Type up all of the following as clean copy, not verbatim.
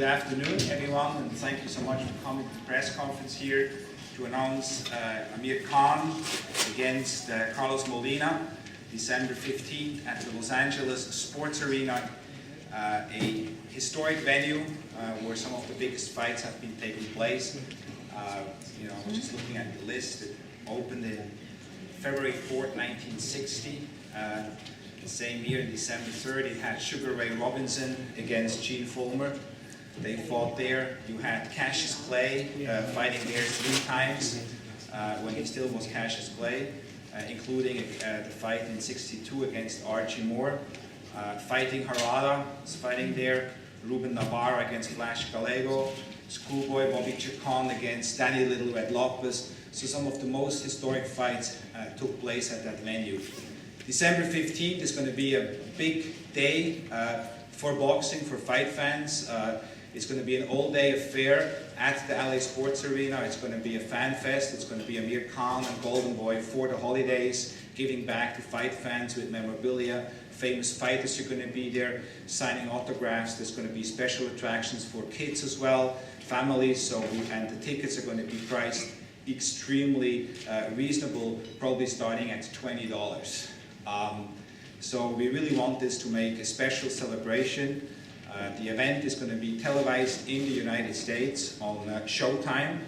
afternoon, everyone, and thank you so much for coming to the press conference here to announce Amir Khan against Carlos Molina, December 15th at the Los Angeles Sports Arena, a historic venue where some of the biggest fights have been taking place. Just looking at the list, it opened in February 4th, 1960. The same year, in December 3rd, it had Sugar Ray Robinson against Gene Fulmer. They fought there. You had Cassius Clay fighting there 3 times when he still was Cassius Clay, including the fight in '62 against Archie Moore. Fighting Harada was fighting there. Ruben Navarro against Flash Gallego. Schoolboy Bobby Chacon against Danny Little Red Lopez. So some of the most historic fights took place at that venue. December 15th is going to be a big day for boxing, for fight fans. It's going to be an all-day affair at the LA Sports Arena. It's going to be a fan fest. It's going to be Amir Khan and Golden Boy for the holidays, giving back to fight fans with memorabilia. Famous fighters are going to be there, signing autographs. There's going to be special attractions for kids as well, families. And the tickets are going to be priced extremely reasonable, probably starting at $20. So we really want this to make a special celebration. The event is going to be televised in the United States on Showtime,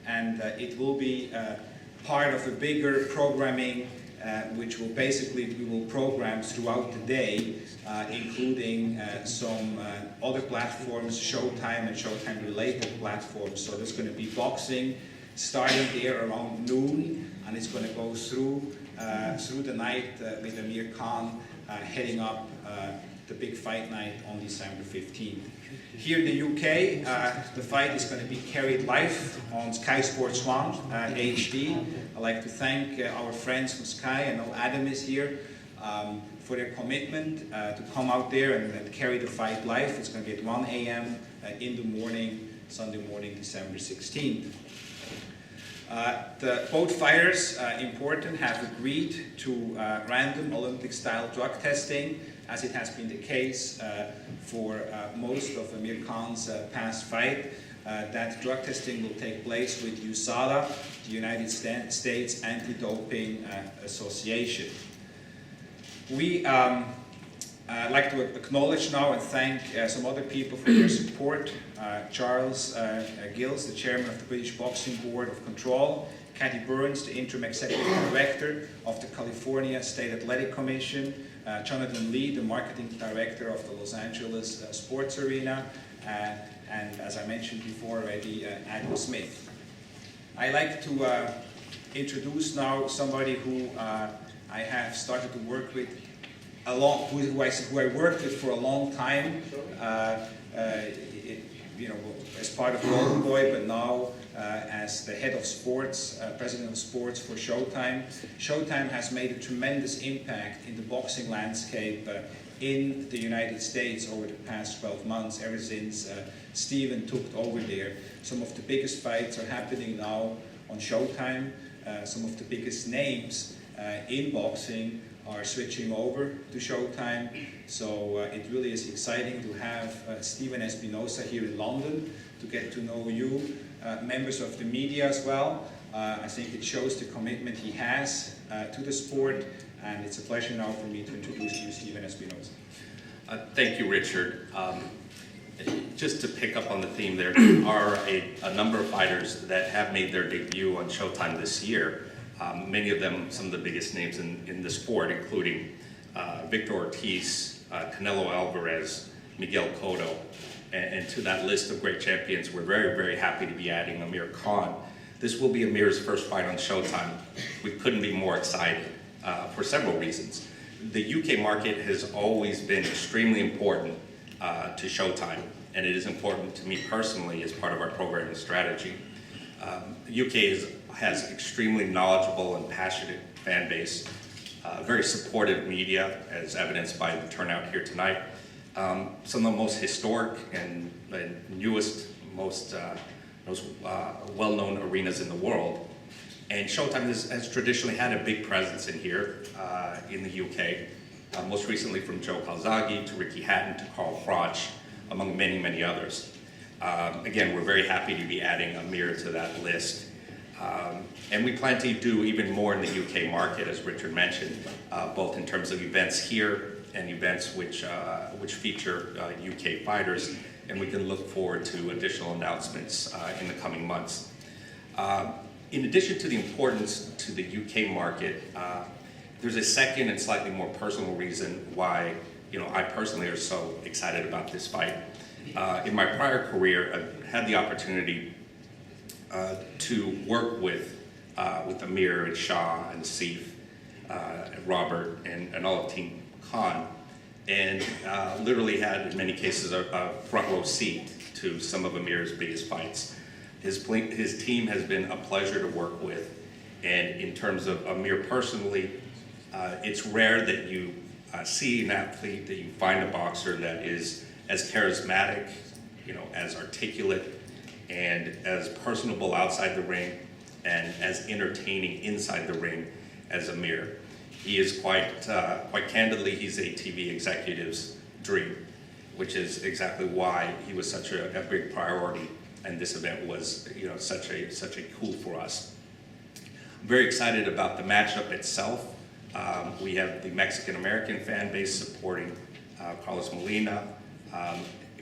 and it will be part of a bigger programming which will we will program throughout the day, including some other platforms, Showtime and Showtime related platforms. So there's going to be boxing starting there around noon, and it's going to go through the night with Amir Khan heading up the big fight night on December 15th. Here in the UK, the fight is going to be carried live on Sky Sports 1 HD. I'd like to thank our friends from Sky. I know Adam is here for their commitment to come out there and carry the fight live. It's going to be at 1 a.m. In the morning, Sunday morning, December 16th. Both fighters, important, have agreed to random Olympic-style drug testing, as it has been the case for most of Amir Khan's past fight. That drug testing will take place with USADA, the United States Anti-Doping Association. We like to acknowledge now and thank some other people for their support. Charles Gills, the chairman of the British Boxing Board of Control. Cathy Burns, the interim executive director of the California State Athletic Commission. Jonathan Lee, the marketing director of the Los Angeles Sports Arena. And as I mentioned before already, Adam Smith. I'd like to introduce now somebody who I have started to work with who I worked with for a long time, as part of Golden Boy, but now as the head of sports, president of sports for Showtime. Showtime has made a tremendous impact in the boxing landscape in the United States over the past 12 months, ever since Steven took over there. Some of the biggest fights are happening now on Showtime. Some of the biggest names in boxing are switching over to Showtime. So it really is exciting to have Steven Espinosa here in London, to get to know you, members of the media as well. I think it shows the commitment he has to the sport, and it's a pleasure now for me to introduce you, Steven Espinosa. Thank you, Richard. Just to pick up on the theme, there are a number of fighters that have made their debut on Showtime this year. Many of them, some of the biggest names in the sport, including Victor Ortiz, Canelo Alvarez, Miguel Cotto, and to that list of great champions, we're very, very happy to be adding Amir Khan. This will be Amir's first fight on Showtime. We couldn't be more excited for several reasons. The UK market has always been extremely important to Showtime, and it is important to me personally as part of our programming strategy. The UK has extremely knowledgeable and passionate fan base, very supportive media, as evidenced by the turnout here tonight. Some of the most historic and newest, most well-known arenas in the world. And Showtime has traditionally had a big presence in here in the UK, most recently from Joe Calzaghe to Ricky Hatton to Carl Froch, among many, many others. Again, we're very happy to be adding Amir to that list. And we plan to do even more in the UK market, as Richard mentioned, both in terms of events here and events which feature UK fighters, and we can look forward to additional announcements in the coming months. In addition to the importance to the UK market, there's a second and slightly more personal reason why I personally are so excited about this fight. In my prior career, I've had the opportunity to work with Amir and Shah and Sif, and Robert and all of Team Khan, and literally had in many cases a front row seat to some of Amir's biggest fights. His team has been a pleasure to work with, and in terms of Amir personally, it's rare that you see an athlete, that you find a boxer that is as charismatic, as articulate, and as personable outside the ring, and as entertaining inside the ring as Amir. He is quite candidly, he's a TV executive's dream, which is exactly why he was such a big priority, and this event was, such a cool for us. I'm very excited about the matchup itself. We have the Mexican-American fan base supporting Carlos Molina.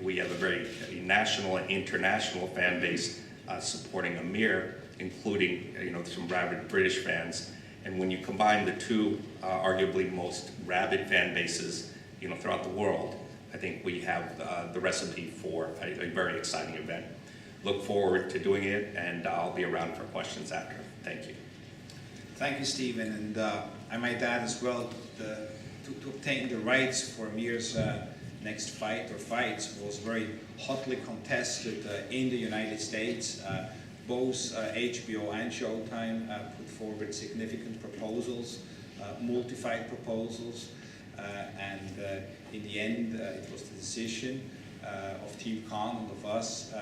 We have a very national and international fan base supporting Amir, including some rabid British fans. And when you combine the two arguably most rabid fan bases throughout the world, I think we have the recipe for a very exciting event. Look forward to doing it, and I'll be around for questions after. Thank you. Thank you, Stephen. And I might add as well, to obtain the rights for Amir's next fight or fights was very hotly contested in the United States. Both HBO and Showtime put forward significant proposals, multi-fight proposals, and in the end it was the decision of Team Khan and of us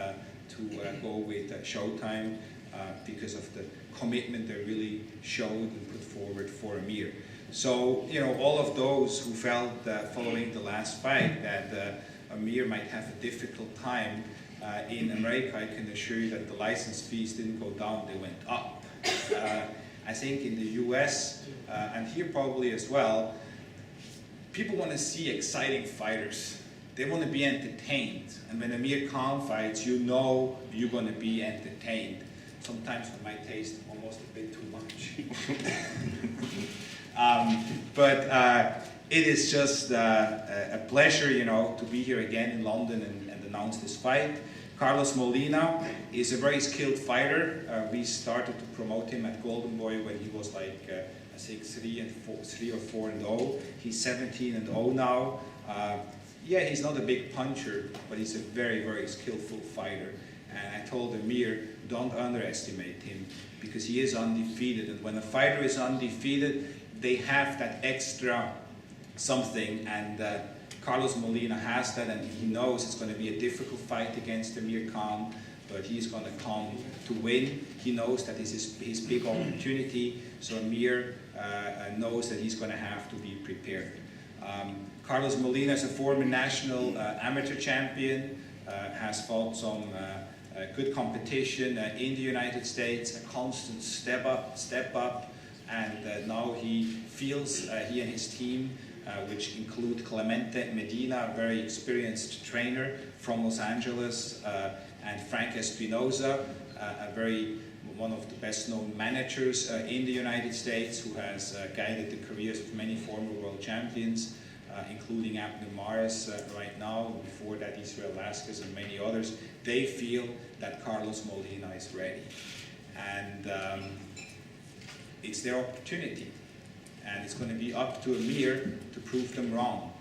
to go with Showtime because of the commitment they really showed and put forward for Amir. So, all of those who felt following the last fight that Amir might have a difficult time in America, I can assure you that the license fees didn't go down, they went up. I think in the US, and here probably as well, people want to see exciting fighters. They want to be entertained. And when Amir Khan fights, you're going to be entertained. Sometimes it might taste almost a bit too much. But it is just a pleasure, to be here again in London and announce this fight. Carlos Molina is a very skilled fighter. We started to promote him at Golden Boy when he was like, I think 3 or 4-0. He's 17-0 now. Yeah, he's not a big puncher, but he's a very, very skillful fighter. And I told Amir, don't underestimate him, because he is undefeated. And when a fighter is undefeated, they have that extra something, and Carlos Molina has that, and he knows it's going to be a difficult fight against Amir Khan, but he's going to come to win. He knows that this is his big opportunity, so Amir knows that he's going to have to be prepared. Carlos Molina is a former national amateur champion, has fought some good competition in the United States, a constant step up, and now he feels, he and his team, which include Clemente Medina, a very experienced trainer from Los Angeles, and Frank Espinoza, one of the best known managers in the United States, who has guided the careers of many former world champions, including Abner Mares right now, before that Israel Vasquez and many others. They feel that Carlos Molina is ready. And it's their opportunity. And it's going to be up to Amir to prove them wrong.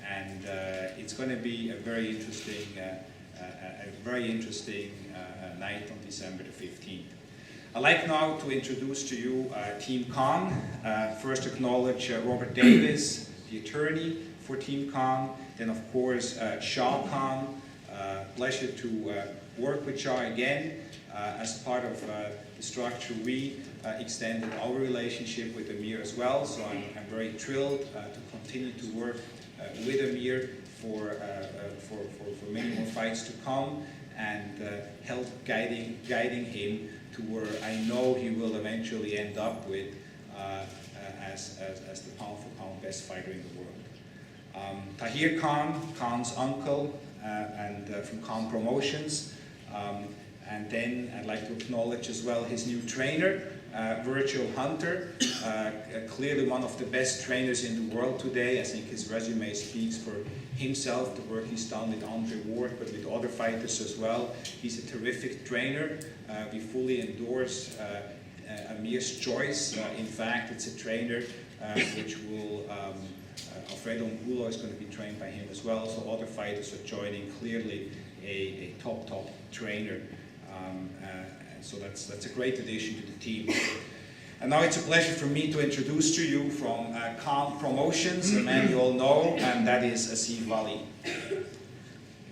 And it's going to be a very interesting night on December the 15th. I'd like now to introduce to you Team Khan. First acknowledge Robert Davis, the attorney for Team Khan. Then of course Shah Khan. Pleasure to work with Shah again. As part of the structure, we extended our relationship with Amir as well, so I'm very thrilled to continue to work with Amir for many more fights to come. and help guiding him to where I know he will eventually end up with as the pound-for-pound best fighter in the world. Tahir Khan, Khan's uncle, and from Khan Promotions. And then I'd like to acknowledge as well his new trainer, Virgil Hunter, clearly one of the best trainers in the world today. I think his resume speaks for himself, the work he's done with Andre Ward, but with other fighters as well. He's a terrific trainer. We fully endorse Amir's choice. In fact, it's a trainer which will, Alfredo Angulo is going to be trained by him as well, so other fighters are joining. Clearly a top trainer. So that's a great addition to the team. And now it's a pleasure for me to introduce to you from Khan Promotions, a man you all know, and that is Asif Wali.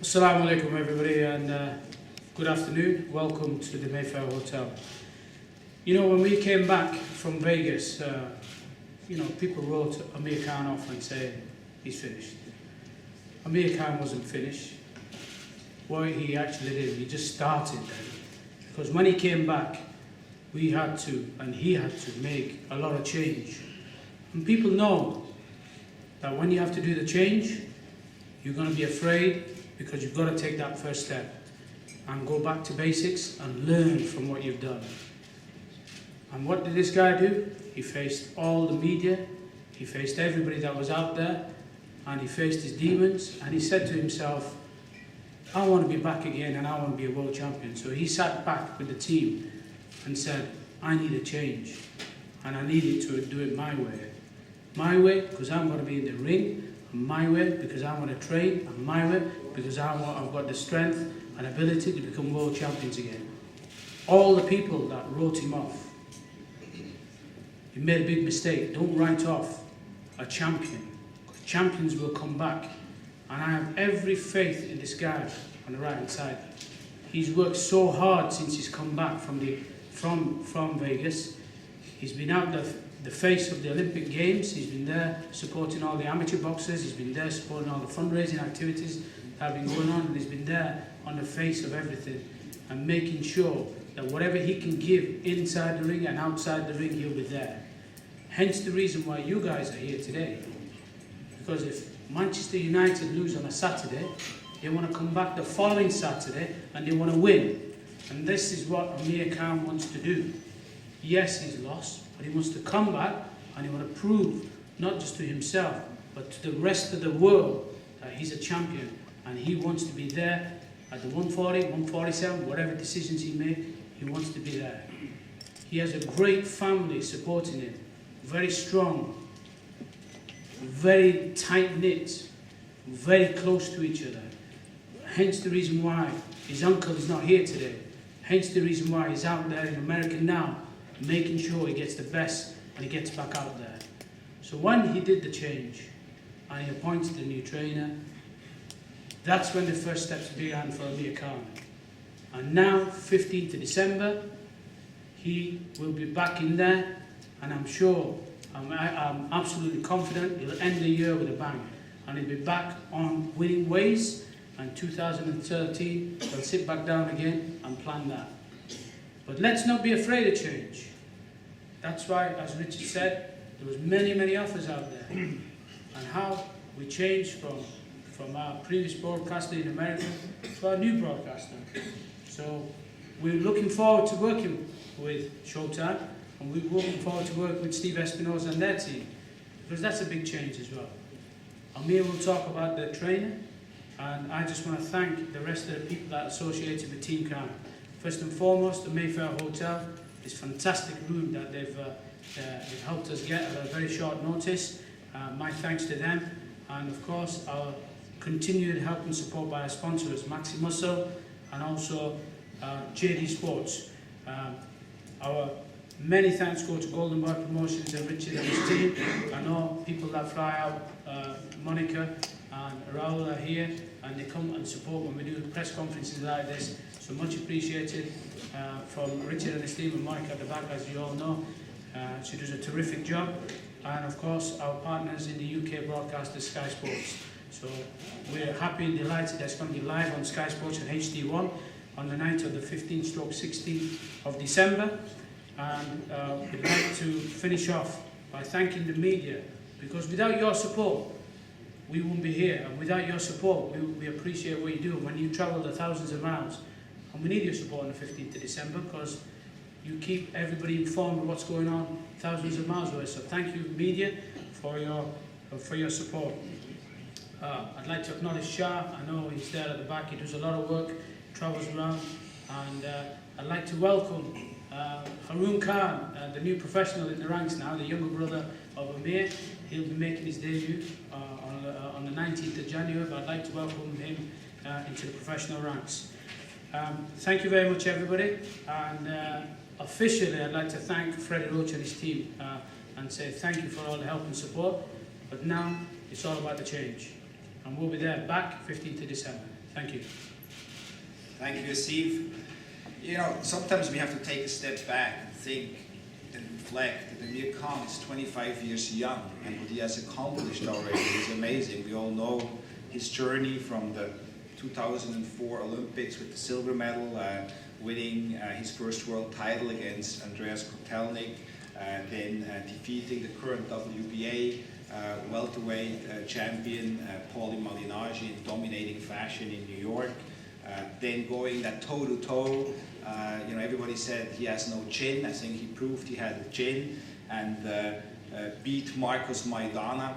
Assalamu alaikum everybody, and good afternoon. Welcome to the Mayfair Hotel. You know, when we came back from Vegas, you know, people wrote Amir Khan off and saying he's finished. Amir Khan wasn't finished. What he actually did, he just started then. Because when he came back, we had to, and he had to, make a lot of change. And people know that when you have to do the change, you're going to be afraid because you've got to take that first step and go back to basics and learn from what you've done. And what did this guy do? He faced all the media, he faced everybody that was out there, and he faced his demons, and he said to himself, I want to be back again and I want to be a world champion. So he sat back with the team and said, I need a change and I needed to do it my way. My way because I'm going to be in the ring, and my way because I want to train, and my way because I've got the strength and ability to become world champions again. All the people that wrote him off, he made a big mistake. Don't write off a champion. Champions will come back. And I have every faith in this guy on the right hand side. He's worked so hard since he's come back from Vegas. He's been out the face of the Olympic Games. He's been there supporting all the amateur boxers. He's been there supporting all the fundraising activities that have been going on. And he's been there on the face of everything and making sure that whatever he can give inside the ring and outside the ring, he'll be there. Hence the reason why you guys are here today. Because if Manchester United lose on a Saturday, they want to come back the following Saturday and they want to win. And this is what Amir Khan wants to do. Yes, he's lost, but he wants to come back and he wants to prove, not just to himself, but to the rest of the world that he's a champion. And he wants to be there at the 140, 147, whatever decisions he makes, he wants to be there. He has a great family supporting him, very strong, very tight-knit, very close to each other. Hence the reason why his uncle is not here today. Hence the reason why he's out there in America now, making sure he gets the best and he gets back out there. So when he did the change and he appointed a new trainer, that's when the first steps began for Amir Khan. And now, 15th of December, he will be back in there, and I'm sure, I'm absolutely confident he'll end the year with a bang. And he'll be back on winning ways, and 2013, he'll sit back down again and plan that. But let's not be afraid of change. That's why, as Richard said, there was many offers out there. And how we changed from our previous broadcaster in America to our new broadcaster. So we're looking forward to working with Showtime, and we're looking forward to working with Steve Espinosa and their team, because that's a big change as well. Amir will talk about the trainer, and I just want to thank the rest of the people that are associated with Team Khan. First and foremost, the Mayfair Hotel, this fantastic room that they've helped us get at a very short notice. My thanks to them, and of course our continued help and support by our sponsors, Maxi Muscle and also JD Sports. Our many thanks go to Golden Boy Promotions and Richard and his team. I know people that fly out, Monica and Raul are here, and they come and support when we do press conferences like this. So much appreciated from Richard and his team, and Monica at the back, as you all know. She does a terrific job. And of course, our partners in the UK broadcaster, Sky Sports. So we're happy and delighted that it's going to be live on Sky Sports and HD1. on the night of the 15/16th of December. And we'd like to finish off by thanking the media, because without your support, we won't be here. And without your support, we appreciate what you do when you travel the thousands of miles. And we need your support on the 15th of December, because you keep everybody informed of what's going on thousands of miles away. So thank you, media, for your support. I'd like to acknowledge Shah. I know he's there at the back. He does a lot of work, travels around. And I'd like to welcome Amir Khan, the new professional in the ranks now, the younger brother of Amir. He'll be making his debut on the 19th of January, but I'd like to welcome him into the professional ranks. Thank you very much, everybody. And officially, I'd like to thank Freddie Roach and his team and say thank you for all the help and support. But now it's all about the change. And we'll be there back 15th of December. Thank you. Thank you, Steve. You know, sometimes we have to take a step back and think and reflect that Amir Khan is 25 years young, and what he has accomplished already is amazing. We all know his journey from the 2004 Olympics with the silver medal, winning his first world title against Andreas Kotelnik, then defeating the current WBA welterweight champion Paulie Malignaggi in dominating fashion in New York. Then going that toe-to-toe, you know, everybody said he has no chin. I think he proved he had a chin, and beat Marcos Maidana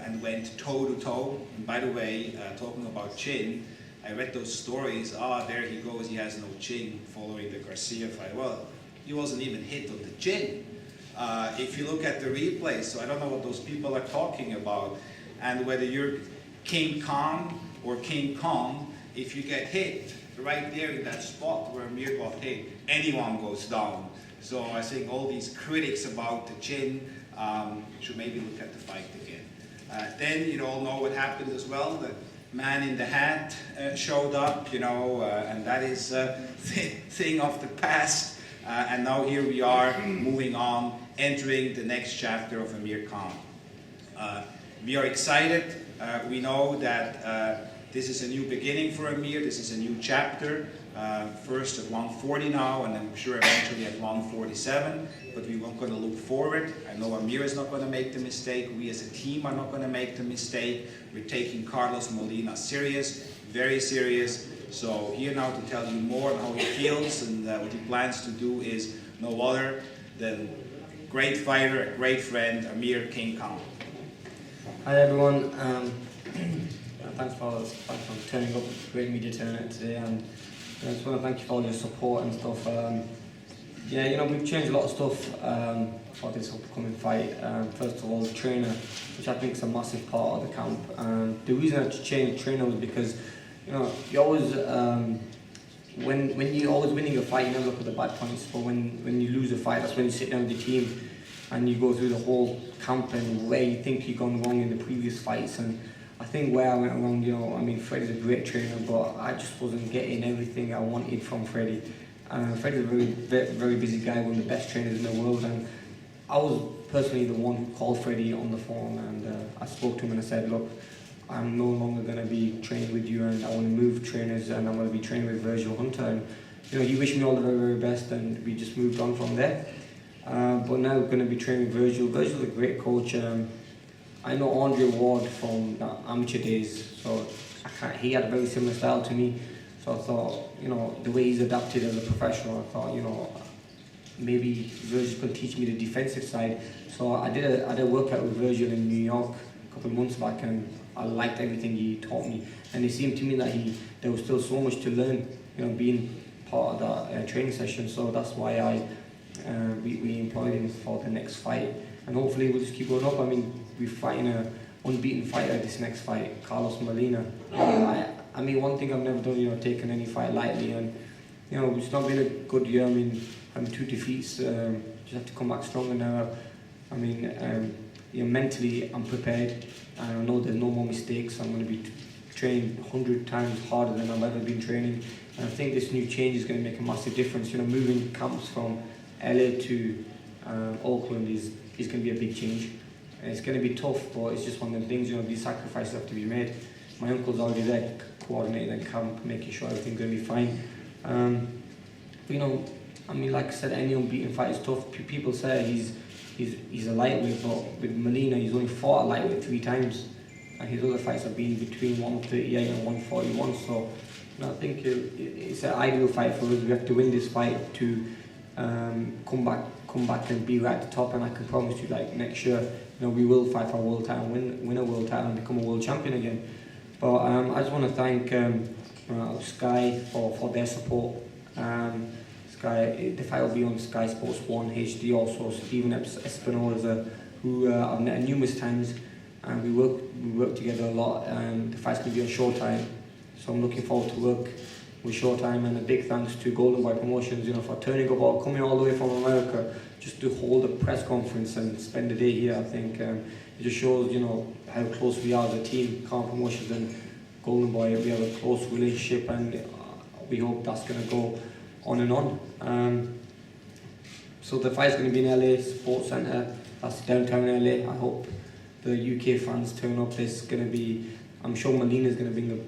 and went toe-to-toe. And by the way, talking about chin, I read those stories. There he goes, he has no chin following the Garcia fight. Well, he wasn't even hit on the chin. If you look at the replay, so I don't know what those people are talking about. And whether you're King Khan or King Kong, if you get hit right there in that spot where Amir got hit, anyone goes down. So I think all these critics about the chin should maybe look at the fight again. Then you all know what happened as well. The man in the hat showed up, you know, and that is a thing of the past. And now here we are, moving on, entering the next chapter of Amir Khan. We are excited. We know that this is a new beginning for Amir. This is a new chapter. First at 140 now, and I'm sure eventually at 147. But we are going to look forward. I know Amir is not going to make the mistake. We as a team are not going to make the mistake. We're taking Carlos Molina serious, very serious. So here now to tell you more on how he feels and what he plans to do is no other than great fighter, a great friend, Amir King Khan. Hi everyone. Thanks for turning up. Great media turnout today, and I just want to thank you for all your support and stuff. Yeah, you know, we've changed a lot of stuff for this upcoming fight. First of all, the trainer, which I think is a massive part of the camp. The reason I changed the trainer was because, you know, you always when you're always winning a fight, you never look at the bad points. But when you lose a fight, that's when you sit down with the team and you go through the whole camp and where you think you've gone wrong in the previous fights. And I think where I went wrong, you know, I mean, Freddie's a great trainer, but I just wasn't getting everything I wanted from Freddie. Freddie's a very busy guy, one of the best trainers in the world, and I was personally the one who called Freddie on the phone, and I spoke to him and I said, look, I'm no longer going to be training with you, and I want to move trainers, and I'm going to be training with Virgil Hunter. And you know, he wished me all the very best, and we just moved on from there. But now we're going to be training with Virgil. Virgil's a great coach. I know Andre Ward from the amateur days, so he had a very similar style to me. So I thought, you know, the way he's adapted as a professional, I thought, you know, maybe Virgil could teach me the defensive side. So I did a workout with Virgil in New York a couple of months back, and I liked everything he taught me. And it seemed to me that there was still so much to learn, you know, being part of that training session. So that's why we employed him for the next fight, and hopefully we'll just keep going up. I mean, we're fighting an unbeaten fighter this next fight, Carlos Molina. I mean, one thing I've never done, you know, taken any fight lightly, and you know, it's not been a good year. I mean, having 2 defeats, just have to come back stronger now. I mean, you know, mentally I'm prepared. I know there's no more mistakes. I'm going to be training 100 times harder than I've ever been training, and I think this new change is going to make a massive difference. You know, moving camps from LA to Auckland is going to be a big change. And it's going to be tough, but it's just one of the things, you know, these sacrifices have to be made. My uncle's already there coordinating the camp, making sure everything's going to be fine. You know, I mean, like I said, any unbeaten fight is tough. People say he's a lightweight, but with Molina, he's only fought a lightweight 3 times, and his other fights have been between 138 and 141. So, you know, I think it's an ideal fight for us. We have to win this fight to come back and be right at the top. And I can promise you, like next year, you know, we will fight for a world title, win a world title, and become a world champion again. But I just want to thank Sky for their support. Sky, the fight will be on Sky Sports 1 HD. Also, Stephen Espinoza, who I've met numerous times, and we work together a lot. The fight's going to be on Showtime, so I'm looking forward to work with Showtime. And a big thanks to Golden Boy Promotions, you know, for turning up or coming all the way from America just to hold a press conference and spend the day here. I think it just shows, you know, how close we are as a team. Khan Promotions and Golden Boy, we have a close relationship, and we hope that's going to go on and on. So the fight's going to be in LA Sports Centre, that's downtown LA. I hope the UK fans turn up. There's going to be, I'm sure Molina's going to bring a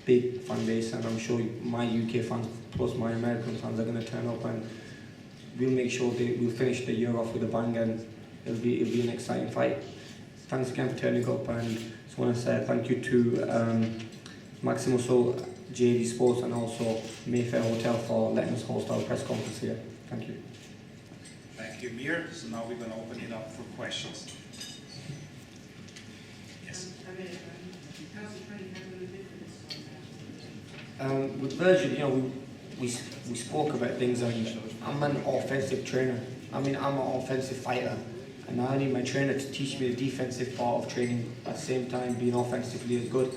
big fan base, and I'm sure my UK fans plus my American fans are going to turn up, and we'll make sure we'll finish the year off with a bang, and it'll be an exciting fight. Thanks again for turning up, and just want to say thank you to Maximo JD Sports and also Mayfair Hotel for letting us host our press conference here. Thank you. Thank you, Amir. So now we're going to open it up for questions. Yes. With Virgil, you know, we spoke about things, and I'm an offensive trainer. I mean, I'm an offensive fighter, and I need my trainer to teach me the defensive part of training at the same time being offensively as good.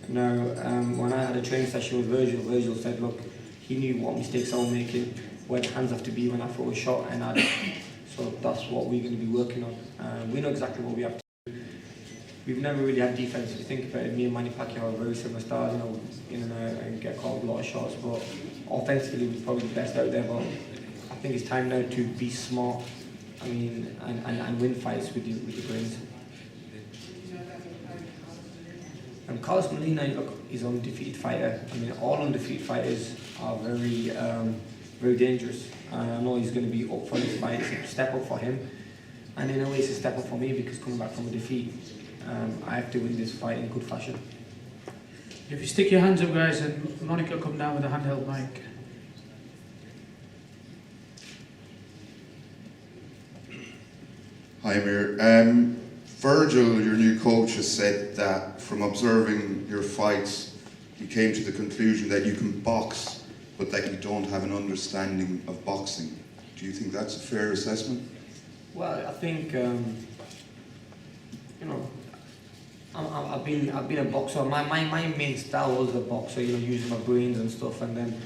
Now, when I had a training session with Virgil said, look, he knew what mistakes I was making, where the hands have to be when I throw a shot, and so that's what we're going to be working on. We know exactly what we have to do. We've never really had defense. If you think about it, me and Manny Pacquiao are very similar styles, you know, in and out and get called a lot of shots, but offensively we're probably the best out there. But I think it's time now to be smart, I mean, and win fights with the brains. And Carlos Molina, look, he's an undefeated fighter. I mean, all undefeated fighters are very, very dangerous. And I know he's going to be up for this fight. It's a step up for him, and in a way, it's a step up for me because coming back from a defeat, I have to win this fight in good fashion. If you stick your hands up, guys, and Monica come down with a handheld mic. Hi, Amir. Virgil, your new coach, has said that from observing your fights, you came to the conclusion that you can box, but that you don't have an understanding of boxing. Do you think that's a fair assessment? Well, I think you know, I've been a boxer. My main style was a boxer. You know, using my brains and stuff. And then,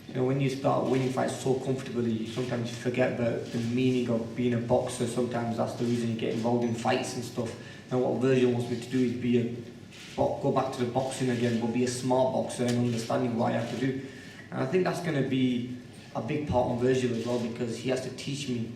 you know, when you start winning fights so comfortably, you sometimes forget the meaning of being a boxer. Sometimes that's the reason you get involved in fights and stuff. And what Virgil wants me to do is go back to the boxing again, but be a smart boxer and understanding what I have to do. And I think that's going to be a big part on Virgil as well, because he has to teach me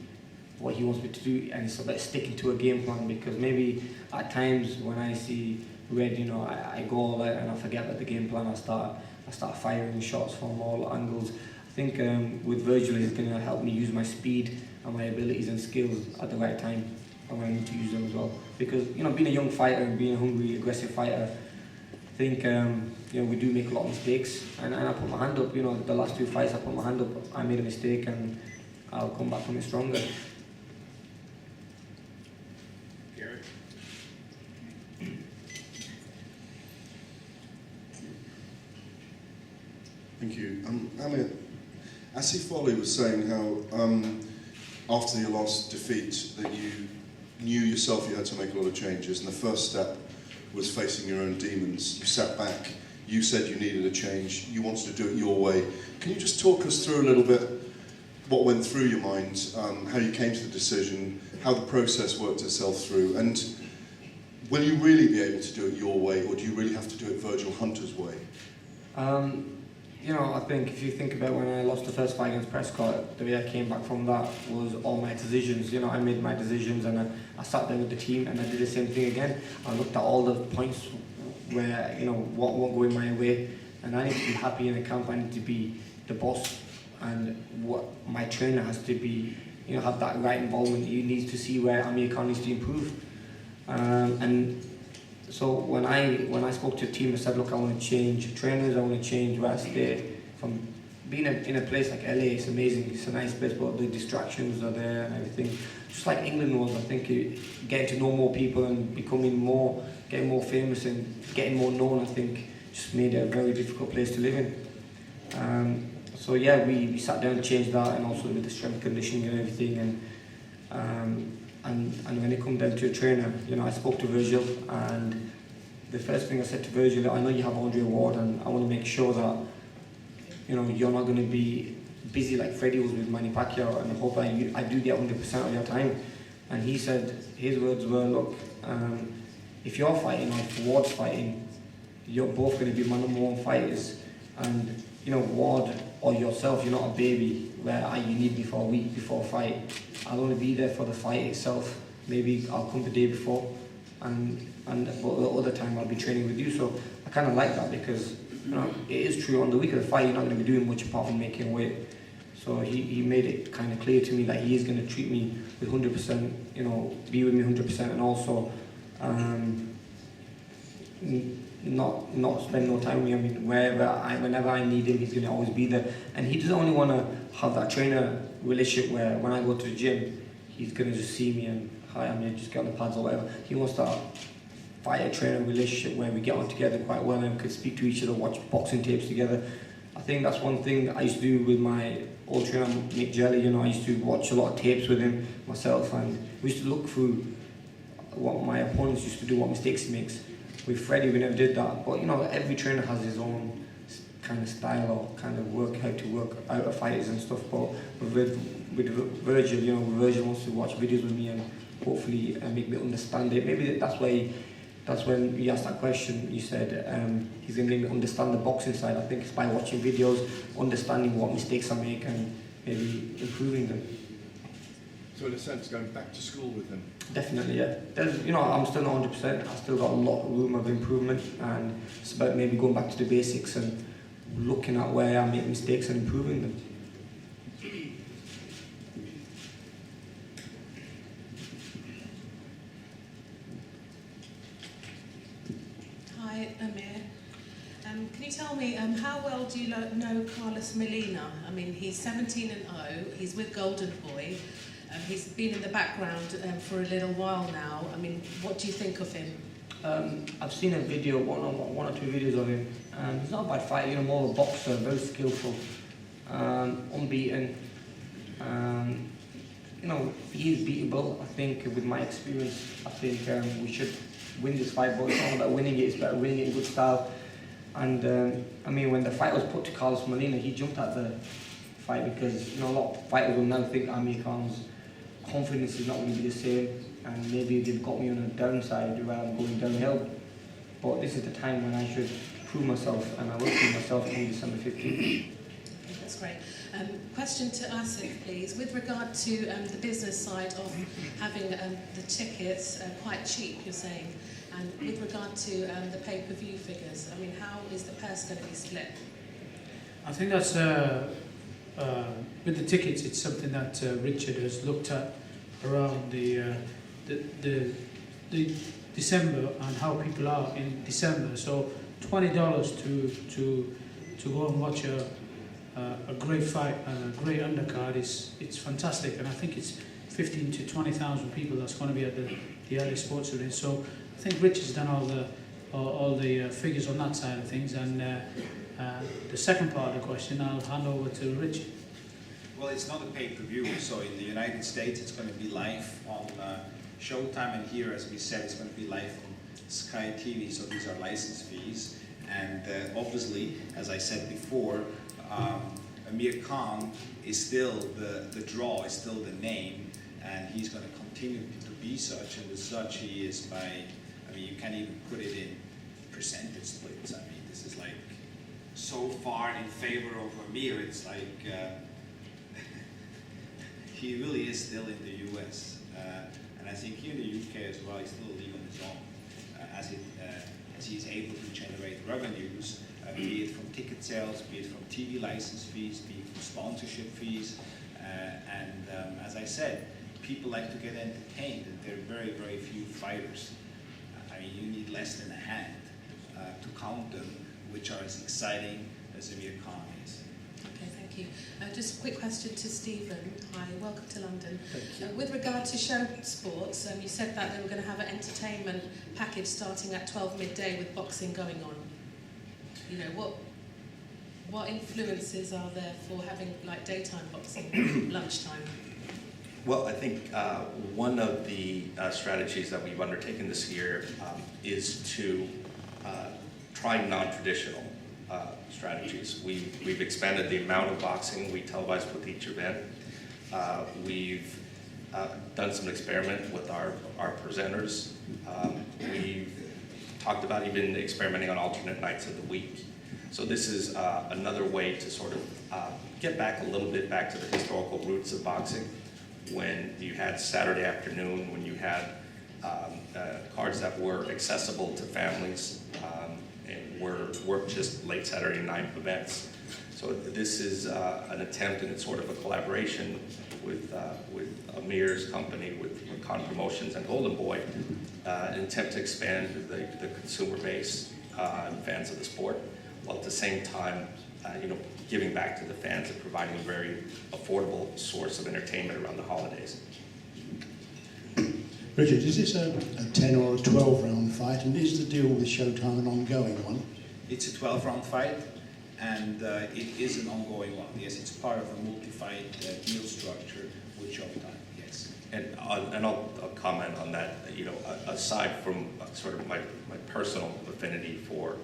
what he wants me to do, and it's about sticking to a game plan, because maybe at times when I see red, you know, I go all out and I forget about the game plan. I start firing shots from all angles. I think with Virgil, he's going to help me use my speed and my abilities and skills at the right time, and when I need to use them as well. Because, you know, being a young fighter and being a hungry, aggressive fighter, I think you know, we do make a lot of mistakes, and I put my hand up. You know, the last 2 fights I put my hand up, I made a mistake, and I'll come back from it stronger. Thank you. Amir, Asif Foley was saying how after your last defeat that you knew yourself you had to make a lot of changes, and the first step was facing your own demons. You sat back, you said you needed a change, you wanted to do it your way. Can you just talk us through a little bit what went through your mind, how you came to the decision, how the process worked itself through, and will you really be able to do it your way, or do you really have to do it Virgil Hunter's way? You know, I think if you think about when I lost the first fight against Prescott, the way I came back from that was all my decisions. You know, I made my decisions, and I sat down with the team and I did the same thing again. I looked at all the points where, you know, what won't go in my way, and I need to be happy in the camp. I need to be the boss and what my trainer has to be, you know, have that right involvement. He needs to see where Amir Khan needs to improve. And so when I spoke to the team, I said, look, I want to change trainers, I want to change where I stay. From being in a place like LA, it's amazing, it's a nice place, but the distractions are there and everything. Just like England was, I think getting to know more people and getting more famous and getting more known, I think, just made it a very difficult place to live in. So yeah, we sat down and changed that, and also with the strength conditioning and everything. And when it comes down to a trainer, you know, I spoke to Virgil, and the first thing I said to Virgil, I know you have Andre Ward, and I want to make sure that, you know, you're not going to be busy like Freddie was with Manny Pacquiao, and I hope I do get 100% of your time. And he said, his words were, look, if you're fighting or if Ward's fighting, you're both going to be my number one fighters. And, you know, Ward or yourself, you're not a baby where you need me for a week before a fight. I'll only be there for the fight itself. Maybe I'll come the day before, but the other time I'll be training with you. So I kind of like that, because, you know, it is true, on the week of the fight you're not going to be doing much apart from making weight. So he made it kind of clear to me that he is going to treat me with 100%, you know, be with me 100%, and also not spend no time with me. I mean, whenever I need him, he's going to always be there. And he doesn't only want to have that trainer relationship where when I go to the gym, he's going to just see me and, hi, I'm here, just get on the pads or whatever. He wants that fighter-trainer relationship where we get on together quite well and could speak to each other, watch boxing tapes together. I think that's one thing I used to do with my old trainer, Mick Jelly. You know, I used to watch a lot of tapes with him myself, and we used to look through what my opponents used to do, what mistakes he makes. With Freddie, we never did that, but, you know, every trainer has his own kind of style or kind of how to work out of fighters and stuff. But with Virgil, you know, Virgil wants to watch videos with me and hopefully make me understand it. Maybe that's when you asked that question, you said he's going to make me understand the boxing side. I think it's by watching videos, understanding what mistakes I make and maybe improving them. So in a sense, going back to school with him? Definitely, yeah. You know, I'm still not 100%. I've still got a lot of room of improvement, and it's about maybe going back to the basics and looking at where I make mistakes and improving them. Hi, Amir. Can you tell me how well do you know Carlos Molina? I mean, he's 17-0. He's with Golden Boy. He's been in the background for a little while now. I mean, what do you think of him? I've seen a video, one or two videos of him. He's not a bad fighter, you know, more of a boxer, very skillful, unbeaten. You know, he is beatable. I think with my experience, I think we should win this fight, but it's not about winning it, it's about winning it in good style. And I mean, when the fight was put to Carlos Molina, he jumped at the fight because, you know, a lot of fighters will now think Amir Khan's confidence is not going to be the same, and maybe they've got me on a downside where I'm going downhill. But this is the time when I should prove myself, and I will prove myself on December 15th. That's great. Question to Asif, please. With regard to the business side of having the tickets quite cheap, you're saying, and with regard to the pay-per-view figures, I mean, how is the purse going to be split? I think that's with the tickets, it's something that Richard has looked at around the December and how people are in December. So $20 to go and watch a great fight and a great undercard it's fantastic, and I think it's 15 to 20,000 people that's going to be at the LA Sports Arena. So I think Richard's done all the figures on that side of things, and the second part of the question I'll hand over to Richard. Well, it's not a pay-per-view, so in the United States it's going to be live on Showtime, and here, as we said, it's going to be live on Sky TV, so these are license fees. And obviously, as I said before, Amir Khan is still the draw, is still the name, and he's going to continue to be such, and as such he is by, I mean, you can't even put it in percentage splits. I mean, this is like so far in favor of Amir, it's like he really is still in the US, and I think here in the UK as well, he's still a league on his own, as he's able to generate revenues be it from ticket sales, be it from TV license fees, be it from sponsorship fees. As I said, people like to get entertained, and there are very, very few fighters. I mean, you need less than a hand to count them, which are as exciting as Amir Khan is. Okay, thank you. Just a quick question to Stephen. Hi, welcome to London. With regard to show sports, you said that they were going to have an entertainment package starting at 12 midday with boxing going on. You know, what influences are there for having like daytime boxing, lunchtime? Well, I think one of the strategies that we've undertaken this year is to try non-traditional strategies. We've expanded the amount of boxing we televise with each event. We've done some experiment with our presenters. We've talked about even experimenting on alternate nights of the week. So this is another way to sort of get back a little bit back to the historical roots of boxing, when you had Saturday afternoon, when you had cards that were accessible to families and weren't just late Saturday night events. So this is an attempt, and it's sort of a collaboration with Amir's company, with Khan Promotions and Golden Boy, an attempt to expand the consumer base and fans of the sport, while at the same time, giving back to the fans and providing a very affordable source of entertainment around the holidays. Richard, is this a 10 or a 12 round fight, and is the deal with Showtime an ongoing one? It's a 12-round fight, and it is an ongoing one. Yes, it's part of a multi-fight deal structure with Showtime. Yes. And I'll comment on that. Aside from sort of my personal affinity for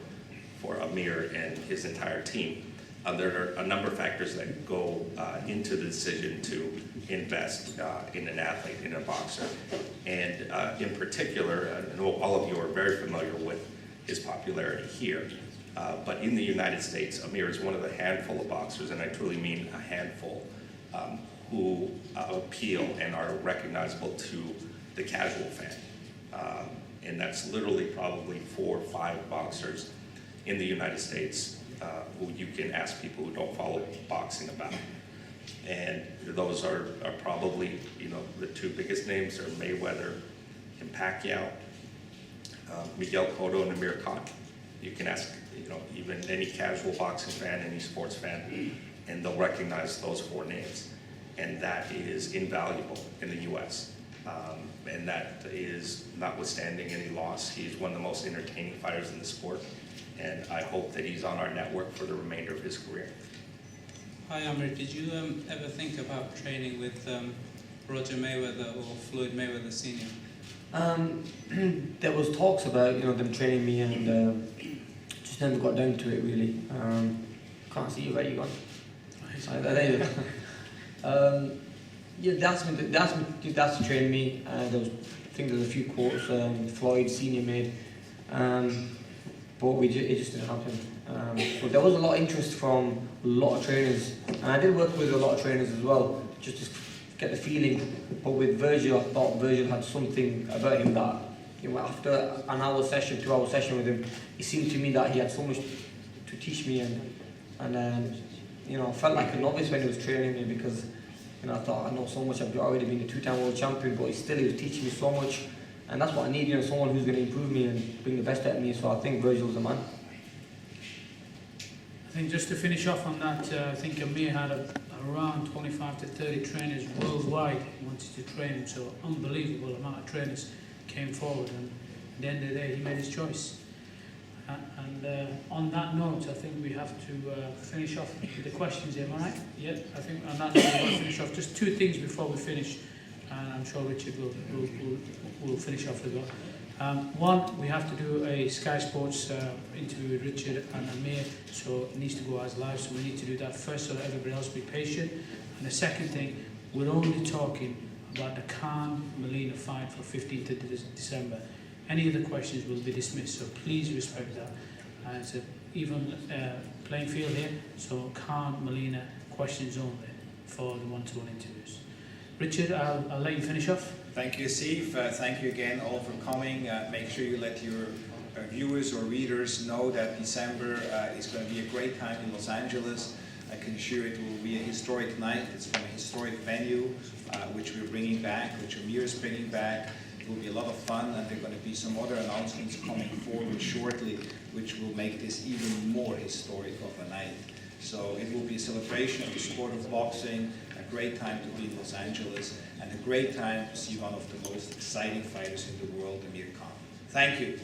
Amir and his entire team, there are a number of factors that go into the decision to invest in an athlete, in a boxer. And in particular, I know all of you are very familiar with his popularity here. But in the United States, Amir is one of the handful of boxers, and I truly mean a handful, who appeal and are recognizable to the casual fan. And that's literally probably 4 or 5 boxers in the United States who you can ask people who don't follow boxing about. And those are probably, the 2 biggest names are Mayweather and Pacquiao, Miguel Cotto and Amir Khan. You can ask, even any casual boxing fan, any sports fan, and they'll recognize those 4 names. And that is invaluable in the U.S. And that is notwithstanding any loss. He's one of the most entertaining fighters in the sport. And I hope that he's on our network for the remainder of his career. Hi Amir, did you ever think about training with Roger Mayweather or Floyd Mayweather Sr.? There was talks about them training me, and just never got down to it really. Can't see you, where you gone? There you go. Yeah, they asked me to train me. There was, I think there was a few quotes Floyd Sr. made. But it just didn't happen. But there was a lot of interest from a lot of trainers, and I did work with a lot of trainers as well, just to get the feeling. But with Virgil, I thought Virgil had something about him that, after an hour session, 2-hour session with him, it seemed to me that he had so much to teach me, and I felt like a novice when he was training me, because I thought I know so much. I've already been a 2-time world champion, but he was teaching me so much. And that's what I need, someone who's going to improve me and bring the best out of me. So I think Virgil's the man. I think just to finish off on that, I think Amir had around 25 to 30 trainers worldwide who wanted to train him. So unbelievable amount of trainers came forward, and at the end of the day, he made his choice. And on that note, I think we have to finish off with the questions here, am I right? Yeah, I think on that note, we're going to finish off. Just 2 things before we finish. And I'm sure Richard will finish off with that. One, we have to do a Sky Sports interview with Richard and Amir, so it needs to go as live, so we need to do that first, so that everybody else be patient. And the second thing, we're only talking about the Khan Molina fight for 15th of December. Any other questions will be dismissed, so please respect that. It's an even playing field here, so Khan Molina questions only for the one-to-one interviews. Richard, I'll let you finish off. Thank you, Steve. Thank you again all for coming. Make sure you let your viewers or readers know that December is going to be a great time in Los Angeles. I can assure it will be a historic night. It's from a historic venue, which we're bringing back, which Amir is bringing back. It will be a lot of fun, and there are going to be some other announcements coming forward shortly, which will make this even more historic of a night. So it will be a celebration of the sport of boxing, a great time to be in Los Angeles, and a great time to see one of the most exciting fighters in the world, Amir Khan. Thank you.